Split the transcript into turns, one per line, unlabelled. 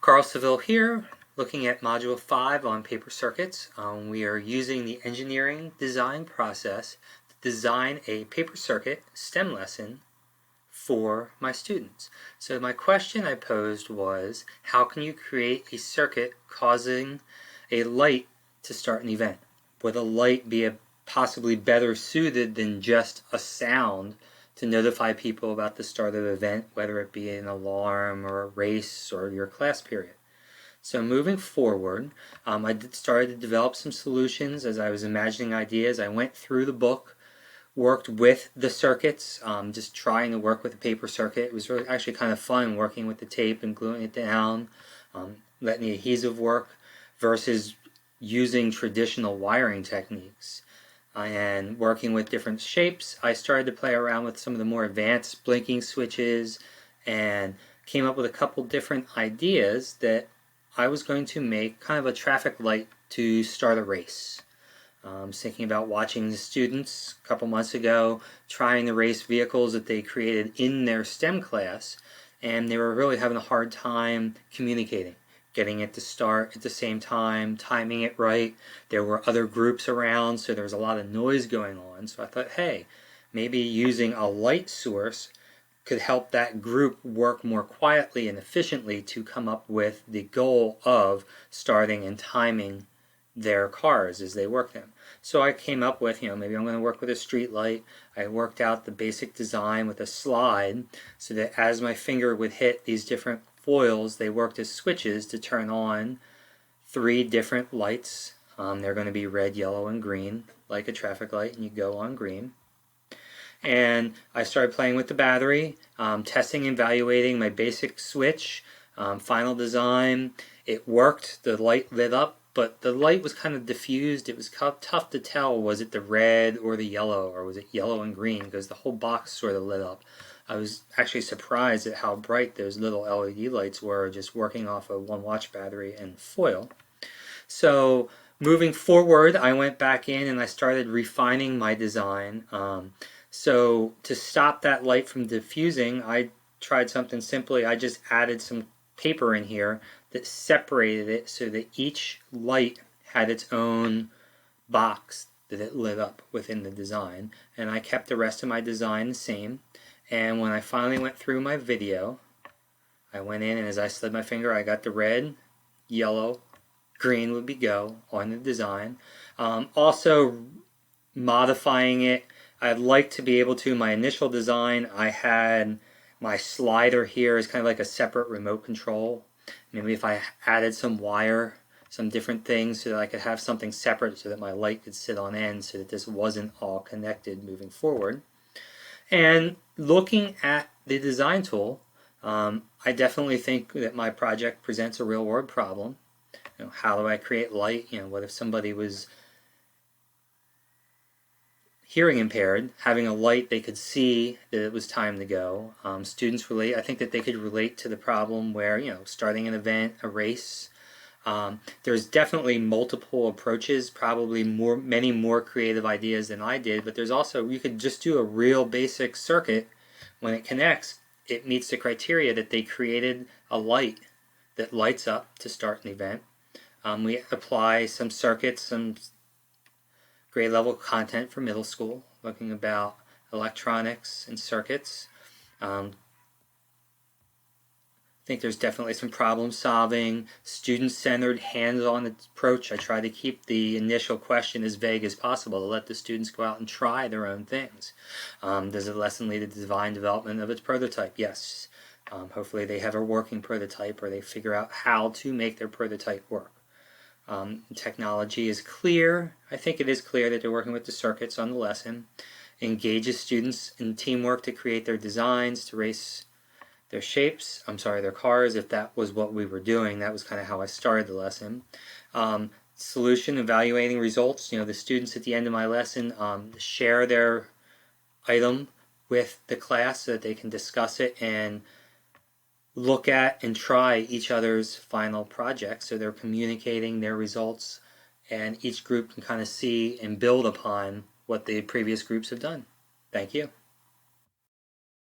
Carl Seville here, looking at Module 5 on paper circuits. We are using the engineering design process to design a paper circuit STEM lesson for my students. So my question I posed was, how can you create a circuit causing a light to start an event? Would a light be possibly better suited than just a sound to notify people about the start of an event, whether it be an alarm or a race or your class period? So moving forward, I started to develop some solutions as I was imagining ideas. I went through the book, worked with the circuits, just trying to work with the paper circuit. It was really actually kind of fun working with the tape and gluing it down, letting the adhesive work versus using traditional wiring techniques. And working with different shapes, I started to play around with some of the more advanced blinking switches and came up with a couple different ideas that I was going to make kind of a traffic light to start a race. I was thinking about watching the students a couple months ago trying to race vehicles that they created in their STEM class, and they were really having a hard time communicating, getting it to start at the same time, timing it right. There were other groups around, so there was a lot of noise going on. So I thought, hey, maybe using a light source could help that group work more quietly and efficiently to come up with the goal of starting and timing their cars as they work them. So I came up with, maybe I'm going to work with a street light. I worked out the basic design with a slide so that as my finger would hit these different foils, they worked as switches to turn on 3 different lights. They're going to be red, yellow, and green, like a traffic light, and you go on green. And I started playing with the battery, testing and evaluating my basic switch, final design. It worked, the light lit up, but the light was kind of diffused. It was tough to tell, was it the red or the yellow, or was it yellow and green, because the whole box sort of lit up. I was actually surprised at how bright those little LED lights were, just working off a 1-watch battery and foil. So moving forward, I went back in and I started refining my design. So to stop that light from diffusing, I tried something simply. I just added some paper in here that separated it so that each light had its own box that it lit up within the design. And I kept the rest of my design the same. And when I finally went through my video, I went in and as I slid my finger, I got the red, yellow, green would be go on the design. Also modifying it, I'd like to be able to, my initial design, I had my slider here as kind of like a separate remote control. Maybe if I added some wire, some different things so that I could have something separate so that my light could sit on end so that this wasn't all connected moving forward. And looking at the design tool, I definitely think that my project presents a real world problem. How do I create light? What if somebody was hearing impaired, having a light they could see that it was time to go. Students relate, I think that they could relate to the problem where, starting an event, a race. There's definitely multiple approaches, probably many more creative ideas than I did, but there's also, you could just do a real basic circuit. When it connects, it meets the criteria that they created a light that lights up to start an event. We apply some circuits, some grade level content for middle school, looking about electronics and circuits. I think there's definitely some problem solving, student-centered, hands-on approach. I try to keep the initial question as vague as possible to let the students go out and try their own things. Does the lesson lead to design development of its prototype? Yes. Hopefully they have a working prototype or they figure out how to make their prototype work. Technology is clear. I think it is clear that they're working with the circuits on the lesson. Engages students in teamwork to create their designs, to race their their cars, if that was what we were doing. That was kind of how I started the lesson. Solution, evaluating results. The students at the end of my lesson share their item with the class so that they can discuss it and look at and try each other's final project. So they're communicating their results and each group can kind of see and build upon what the previous groups have done. Thank you.